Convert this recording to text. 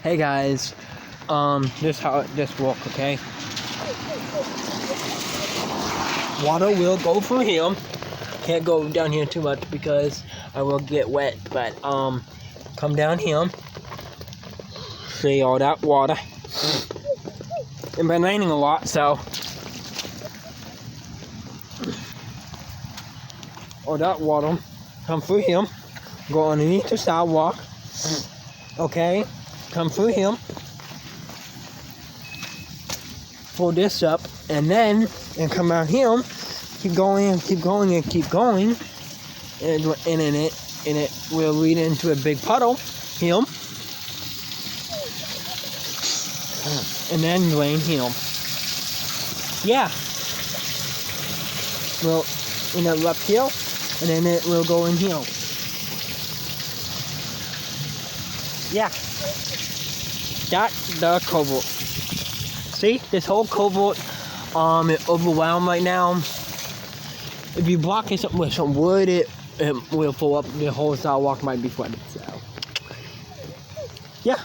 Hey guys, this how this walk, okay? Water will go through him. Can't go down here too much because I will get wet. But come down here. See all that water. It's been raining a lot, so all that water come through him. Go underneath the sidewalk. Okay, come through him. Pull this up, and then come out here. Keep going and keep going and keep going, and it will lead into a big puddle. Him, and then drain him. Yeah. Well, up here, and then it will go in here. Yeah. That's the culvert. See, this whole culvert, is overwhelmed right now. If you block it with some wood, it will fill up. The whole sidewalk might be flooded. So, yeah.